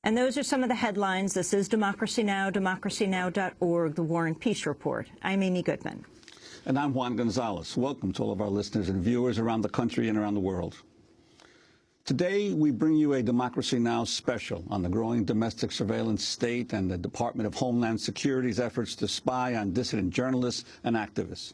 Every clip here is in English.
And those are some of the headlines. This is Democracy Now!, democracynow.org, The War and Peace Report. I'm Amy Goodman. And I'm Juan Gonzalez. Welcome to all of our listeners and viewers around the country and around the world. Today, we bring you a Democracy Now! Special on the growing domestic surveillance state and the Department of Homeland Security's efforts to spy on dissident journalists and activists.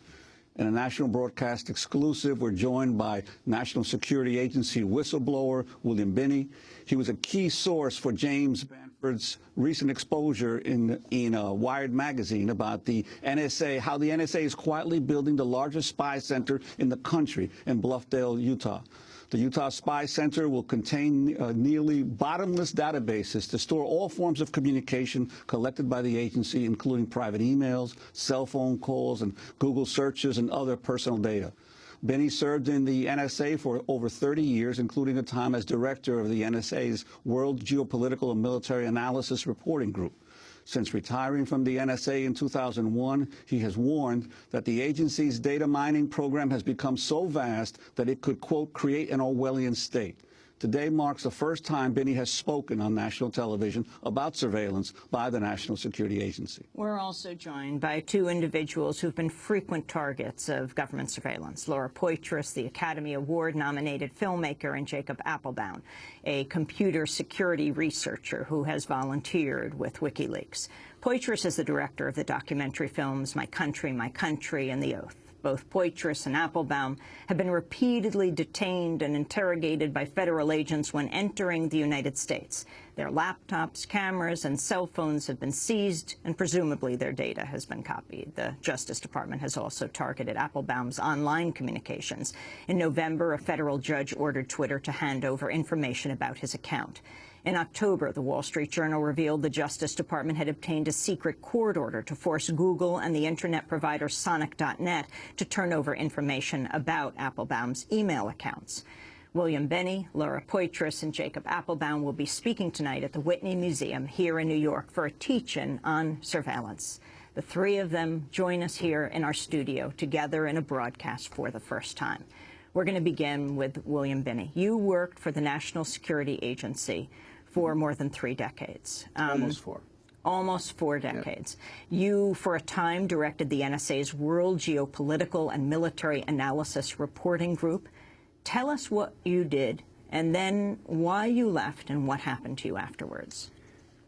In a national broadcast exclusive, we're joined by National Security Agency whistleblower William Binney. He was a key source for James Bamford's recent exposure in Wired magazine about the NSA, how the NSA is quietly building the largest spy center in the country in Bluffdale, Utah. The Utah Spy Center will contain nearly bottomless databases to store all forms of communication collected by the agency, including private emails, cell phone calls, and Google searches and other personal data. Binney served in the NSA for over 30 years, including a time as director of the NSA's World Geopolitical and Military Analysis Reporting Group. Since retiring from the NSA in 2001, he has warned that the agency's data mining program has become so vast that it could, quote, create an Orwellian state. Today marks the first time Binney has spoken on national television about surveillance by the National Security Agency. We're also joined by two individuals who've been frequent targets of government surveillance. Laura Poitras, the Academy Award-nominated filmmaker, and Jacob Appelbaum, a computer security researcher who has volunteered with WikiLeaks. Poitras is the director of the documentary films My Country, and The Oath. Both Poitras and Appelbaum have been repeatedly detained and interrogated by federal agents when entering the United States. Their laptops, cameras, and cell phones have been seized, and presumably their data has been copied. The Justice Department has also targeted Appelbaum's online communications. In November, a federal judge ordered Twitter to hand over information about his account. In October, the Wall Street Journal revealed the Justice Department had obtained a secret court order to force Google and the internet provider Sonic.net to turn over information about Appelbaum's email accounts. William Binney, Laura Poitras, and Jacob Appelbaum will be speaking tonight at the Whitney Museum here in New York for a teach-in on surveillance. The three of them join us here in our studio together in a broadcast for the first time. We're going to begin with William Binney. You worked for the National Security Agency for more than 3 decades. Almost 4. Almost 4 decades. Yeah. You, for a time, directed the NSA's World Geopolitical and Military Analysis Reporting Group. Tell us what you did, and then why you left and what happened to you afterwards.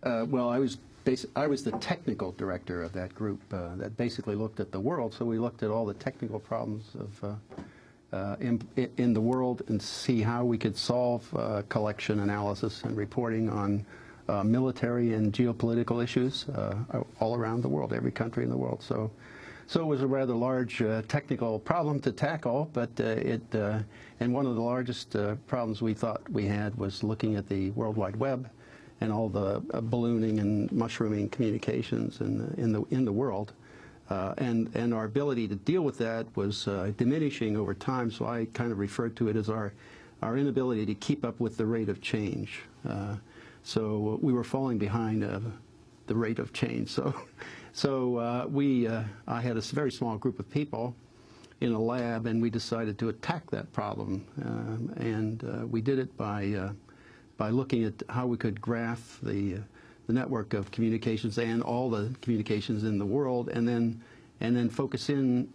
Well, I was the technical director of that group that basically looked at the world. So we looked at all the technical problems of in the world and see how we could solve collection, analysis, and reporting on military and geopolitical issues all around the world, every country in the world. So it was a rather large technical problem to tackle, but and one of the largest problems we thought we had was looking at the World Wide Web and all the ballooning and mushrooming communications in the world. And our ability to deal with that was diminishing over time, so I kind of referred to it as our inability to keep up with the rate of change. So we were falling behind the rate of change. So I had a very small group of people in a lab, and we decided to attack that problem. And we did it by looking at how we could graph the network of communications and all the communications in the world, and then focus in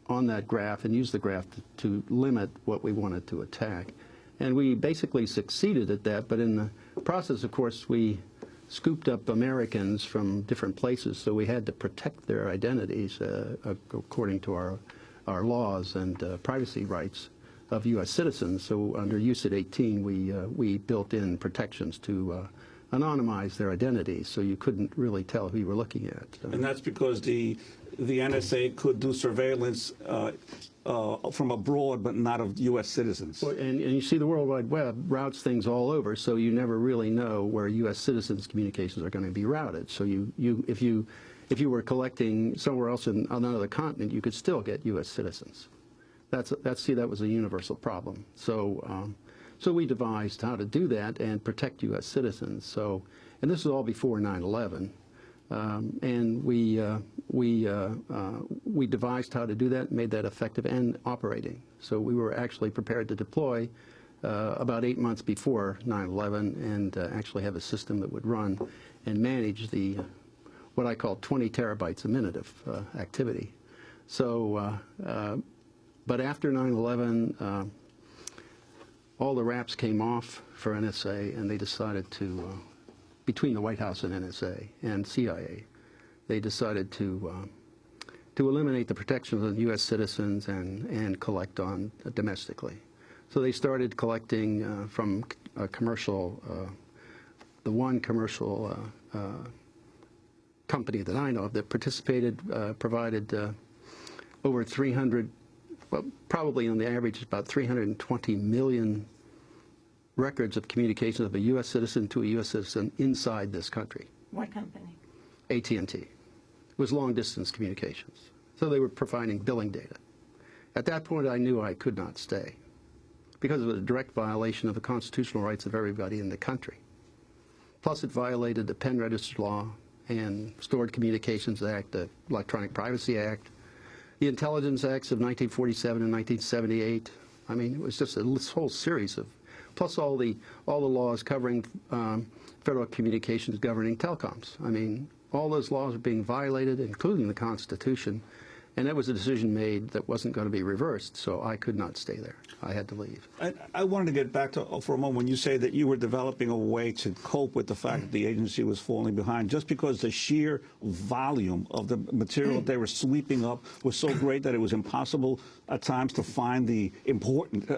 on that graph and use the graph to limit what we wanted to attack. And we basically succeeded at that, but in the process, of course, we scooped up Americans from different places, so we had to protect their identities according to our laws and privacy rights of U.S. citizens. So under UCIT 18, we built in protections to anonymize their identities, so you couldn't really tell who you were looking at. And that's because the NSA could do surveillance from abroad, but not of U.S. citizens. Well, and you see the World Wide Web routes things all over, so you never really know where U.S. citizens' communications are going to be routed. So if you were collecting somewhere else on another continent, you could still get U.S. citizens. That was a universal problem. So we devised how to do that and protect U.S. citizens. And this was all before 9/11. And we devised how to do that, made that effective and operating. So we were actually prepared to deploy about 8 months before 9/11 and actually have a system that would run and manage the what I call 20 terabytes a minute of activity. So, but after 9/11, all the wraps came off for NSA, and they decided to, between the White House and NSA and CIA, they decided to eliminate the protections of U.S. citizens and collect on domestically. So they started collecting from a commercial, the one commercial company that I know of that participated, provided over 300, well, probably on the average about 320 million records of communications of a U.S. citizen to a U.S. citizen inside this country. What company? AT&T. It was long-distance communications. So they were providing billing data. At that point, I knew I could not stay because it was a direct violation of the constitutional rights of everybody in the country. Plus, it violated the Pen Register Law and Stored Communications Act, the Electronic Privacy Act, the Intelligence Acts of 1947 and 1978. I mean, it was just a whole series of, plus all the laws covering federal communications governing telecoms. I mean, all those laws are being violated, including the Constitution, and that was a decision made that wasn't going to be reversed, so I could not stay there. I had to leave. I wanted to get back to, for a moment, when you say that you were developing a way to cope with the fact that the agency was falling behind, just because the sheer volume of the material they were sweeping up was so great that it was impossible at times to find the important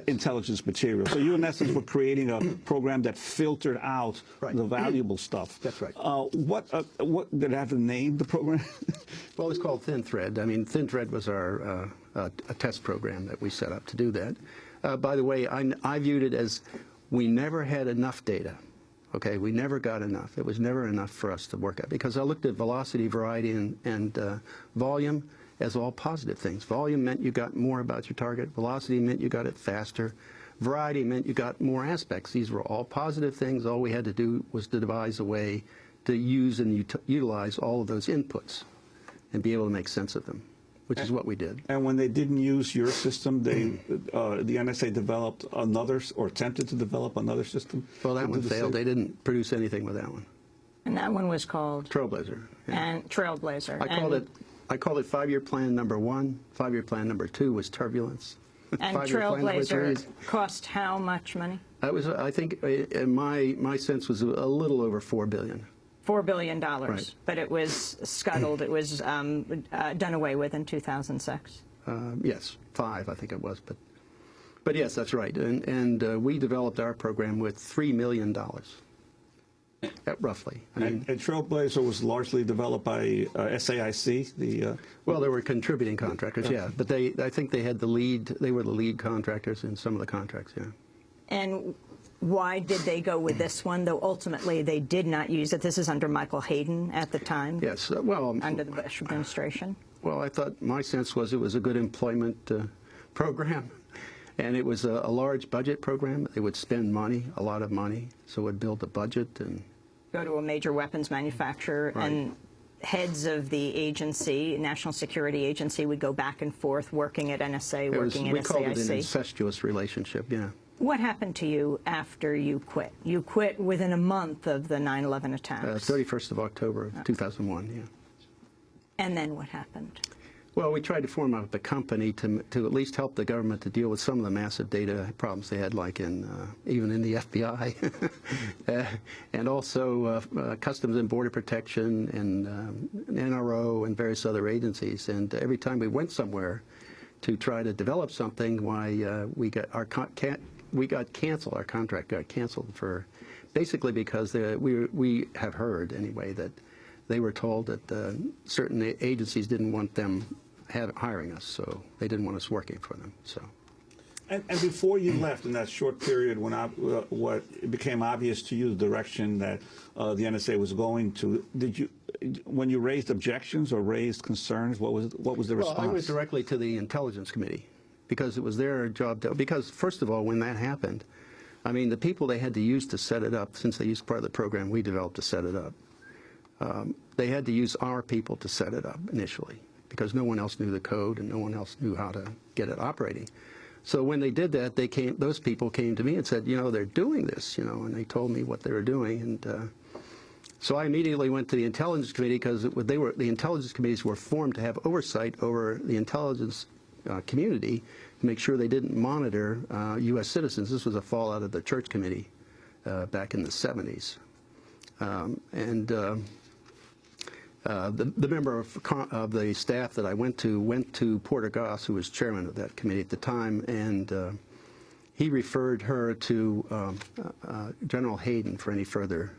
intelligence material. So you, in essence, were creating a program that filtered out the valuable stuff. That's right. What did it have a name, the program? Well, it's called Thin Thread. I mean, Thin Thread was our a test program that we set up to do that. By the way, I viewed it as we never had enough data. Okay, we never got enough. It was never enough for us to work at, because I looked at velocity, variety, and volume as all positive things. Volume meant you got more about your target. Velocity meant you got it faster. Variety meant you got more aspects. These were all positive things. All we had to do was to devise a way to use and utilize all of those inputs and be able to make sense of them, which is what we did. And when they didn't use your system, they, the NSA developed another, or attempted to develop another system? Well, that one failed. They didn't produce anything with that one. And that one was called? Trailblazer. Yeah. And Trailblazer. I called it 5-year plan number 1. 5-year plan number 2 was turbulence. And Trailblazer cost how much money? That was, I think, my sense was a little over $4 billion. $4 billion, right. But it was scuttled. It was done away with in 2006. Yes, 5, I think it was. But yes, that's right. And we developed our program with $3 million, roughly. And Trailblazer was largely developed by SAIC. Well, there were contributing contractors, yeah. But I think they had the lead. They were the lead contractors in some of the contracts, yeah. And why did they go with this one, though ultimately they did not use it? This is under Michael Hayden at the time. Yes, well, under the Bush administration. Well, I thought my sense was it was a good employment program, and it was a large budget program. They would spend money, a lot of money, so it would build a budget and go to a major weapons manufacturer, right. And heads of the agency, National Security Agency, would go back and forth working at NSA, working at SAIC. We called it an incestuous relationship, yeah. What happened to you after you quit? You quit within a month of the 9/11 attacks. 31st of October of 2001, yeah. And then what happened? Well, we tried to form up a company to at least help the government to deal with some of the massive data problems they had, like in even in the FBI, and also Customs and Border Protection and NRO and various other agencies. And every time we went somewhere to try to develop something, why we got canceled. Our contract got canceled for basically because we have heard anyway that they were told that certain agencies didn't want them hiring us, so they didn't want us working for them. So. And before you left, in that short period when what it became obvious to you the direction that the NSA was going to, did you, when you raised objections or raised concerns, what was the response? Well, I went directly to the Intelligence Committee because it was their job to, because first of all, when that happened, I mean, the people they had to use to set it up, since they used part of the program we developed to set it up, they had to use our people to set it up initially because no one else knew the code and no one else knew how to get it operating. So when they did that, those people came to me and said, you know, they're doing this, you know, and they told me what they were doing. And so I immediately went to the Intelligence Committee, because the Intelligence Committees were formed to have oversight over the intelligence community to make sure they didn't monitor U.S. citizens. This was a fallout of the Church Committee back in the 70s. The member of the staff that I went to Poitras, who was chairman of that committee at the time, and he referred her to General Hayden for any further,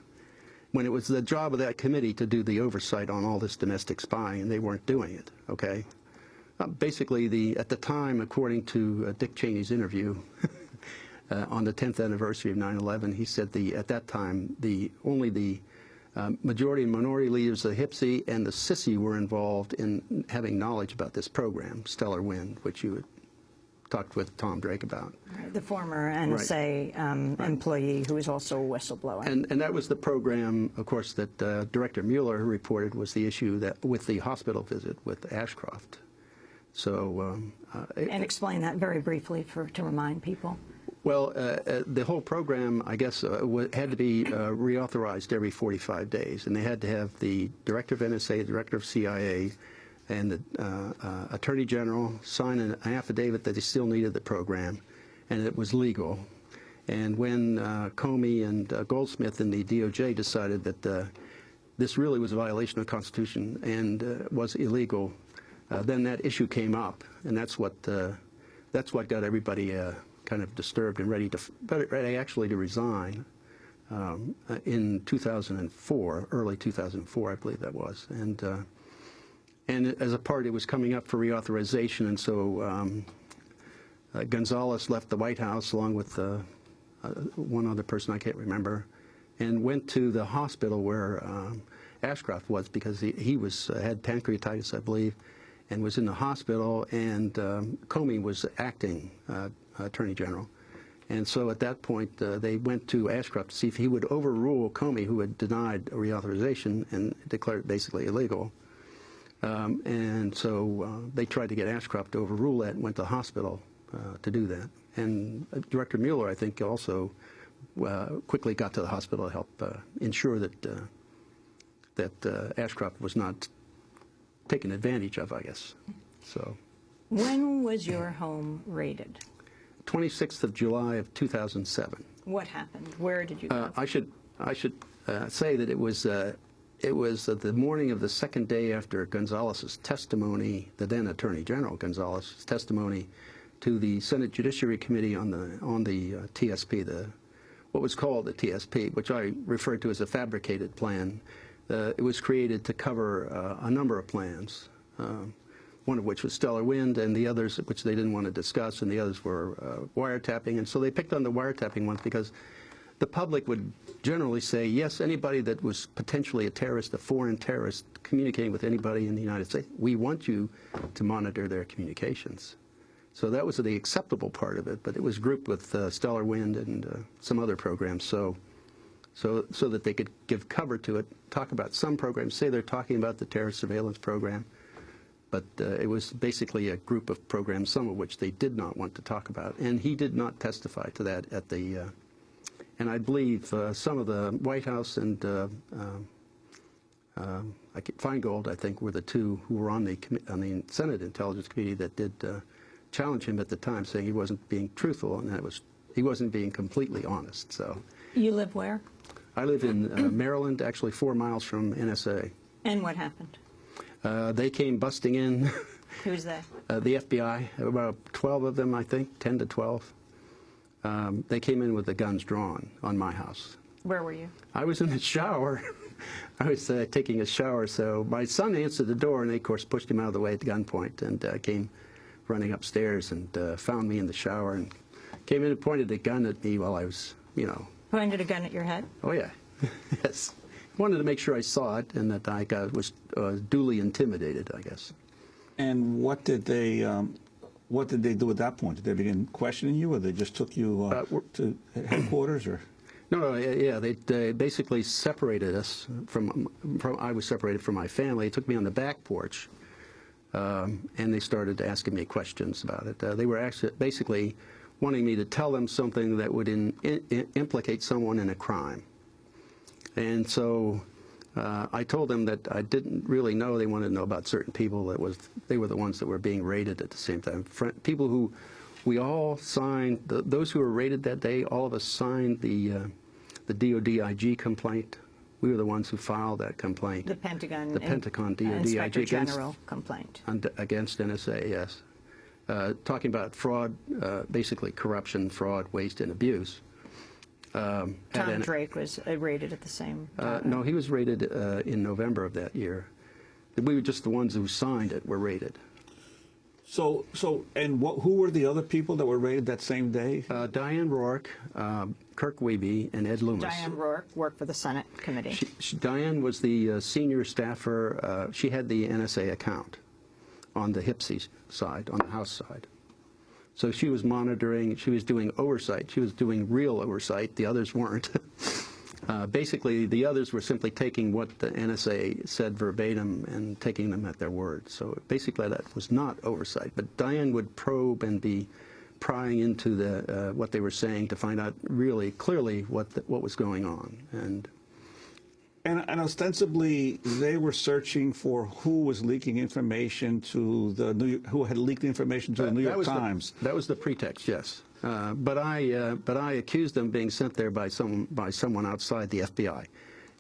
when it was the job of that committee to do the oversight on all this domestic spying, and they weren't doing it, okay? Basically, at the time, according to Dick Cheney's interview on the 10th anniversary of 9/11, he said at that time, only the majority and minority leaders of the HIPSI and the SISI were involved in having knowledge about this program, Stellar Wind, which you had talked with Tom Drake about. Right, the former NSA employee who is also a whistleblower. And that was the program, of course, that Director Mueller reported was the issue that with the hospital visit with Ashcroft. So, and explain that very briefly to remind people. Well, the whole program, I guess, had to be reauthorized every 45 days, and they had to have the director of NSA, the director of CIA, and the Attorney General sign an affidavit that they still needed the program, and it was legal. And when Comey and Goldsmith and the DOJ decided that this really was a violation of the Constitution and was illegal, then that issue came up, and that's what got everybody kind of disturbed and ready actually to resign in 2004, early 2004, I believe that was, and as a part, it was coming up for reauthorization, and so Gonzales left the White House along with one other person I can't remember, and went to the hospital where Ashcroft was, because he had pancreatitis, I believe, and was in the hospital, and Comey was acting Attorney General. And so at that point, they went to Ashcroft to see if he would overrule Comey, who had denied reauthorization and declared it basically illegal. And so they tried to get Ashcroft to overrule that and went to the hospital to do that. And Director Mueller, I think, also quickly got to the hospital to help ensure that Ashcroft was not taken advantage of, I guess. So, when was your home raided? 26th of July of 2007. What happened? Where did you go? I should say that it was the morning of the second day after Gonzales's testimony, the then Attorney General Gonzales's testimony to the Senate Judiciary Committee on the TSP, what was called the TSP, which I referred to as a fabricated plan. It was created to cover a number of plans, one of which was Stellar Wind, and the others which they didn't want to discuss, and the others were wiretapping. And so they picked on the wiretapping ones because the public would generally say, yes, anybody that was potentially a terrorist, a foreign terrorist, communicating with anybody in the United States, we want you to monitor their communications. So that was the acceptable part of it, but it was grouped with Stellar Wind and some other programs. So that they could give cover to it, talk about some programs, say they're talking about the terrorist surveillance program, but it was basically a group of programs, some of which they did not want to talk about. And he did not testify to that at the, and I believe some of the White House and Feingold, I think, were the two who were on the Senate Intelligence Committee that did challenge him at the time, saying he wasn't being truthful and that he wasn't being completely honest. So. You live where? I live in Maryland, actually 4 miles from NSA. And what happened? They came busting in. Who's they? The FBI, about 12 of them, I think, 10 to 12. They came in with the guns drawn on my house. Where were you? I was in the shower. I was taking a shower, so my son answered the door, and they, of course, pushed him out of the way at gunpoint and came running upstairs and found me in the shower and came in and pointed a gun at me while I was, Pointed a gun at your head? Oh, yeah. Yes. Wanted to make sure I saw it and that I was duly intimidated, I guess. And what did they do at that point? Did they begin questioning you, or they just took you to headquarters, or? No, yeah, they basically separated us from I was separated from my family. They took me on the back porch and they started asking me questions about it. They were actually basically wanting me to tell them something that would implicate someone in a crime. And so I told them that I didn't really know. They wanted to know about certain people. They were the ones that were being raided at the same time. People who we all signed, those who were raided that day, all of us signed the DOD IG complaint. We were the ones who filed that complaint. The Pentagon DOD Inspector IG General complaint. Against NSA, yes. Talking about fraud, basically corruption, fraud, waste, and abuse. Tom Drake was raided at the same time. No, he was raided in November of that year. We were just the ones who signed it were raided. And who were the other people that were raided that same day? Diane Rourke, Kirk Wiebe, and Ed Loomis. Diane Rourke worked for the Senate committee. Diane was the senior staffer. She had the NSA account on the HIPSI side, on the House side. So she was monitoring, she was doing oversight. She was doing real oversight. The others weren't. Basically, the others were simply taking what the NSA said verbatim and taking them at their word. So basically, that was not oversight. But Diane would probe and be prying into what they were saying to find out really clearly what was going on. And ostensibly, they were searching for who was leaking information to who had leaked information to the New York Times. That was the pretext, yes. But I accused them of being sent there by someone outside the FBI,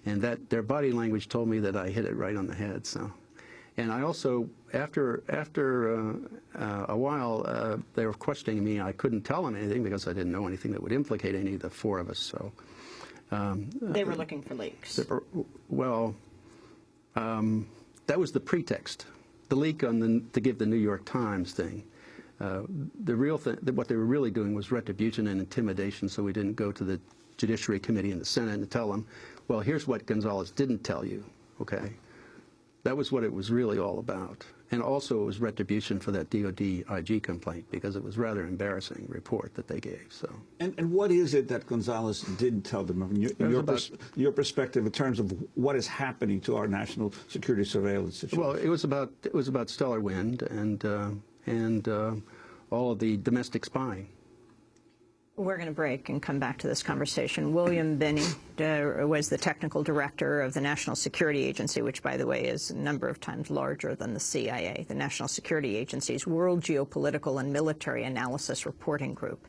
and that their body language told me that I hit it right on the head. So, and I also, after a while, they were questioning me. I couldn't tell them anything because I didn't know anything that would implicate any of the four of us. So. They were looking for leaks. Well, that was the pretext. The leak to give the New York Times thing. The real thing, what they were really doing was retribution and intimidation, so we didn't go to the Judiciary Committee in the Senate and tell them, well, here's what Gonzales didn't tell you, okay? That was what it was really all about. And also it was retribution for that DOD IG complaint, because it was a rather embarrassing report that they gave. So. And what is it that Gonzales didn't tell them, your perspective in terms of what is happening to our national security surveillance situation? Well, it was about Stellar Wind and all of the domestic spying. We're going to break and come back to this conversation. William Binney was the technical director of the National Security Agency, which, by the way, is a number of times larger than the CIA, the National Security Agency's World Geopolitical and Military Analysis Reporting Group.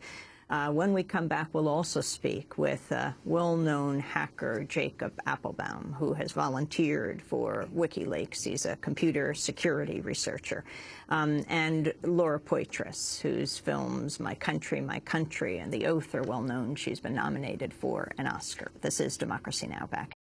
When we come back, we'll also speak with well-known hacker Jacob Appelbaum, who has volunteered for WikiLeaks. He's a computer security researcher. And Laura Poitras, whose films My Country, and The Oath are well-known. She's been nominated for an Oscar. This is Democracy Now! Back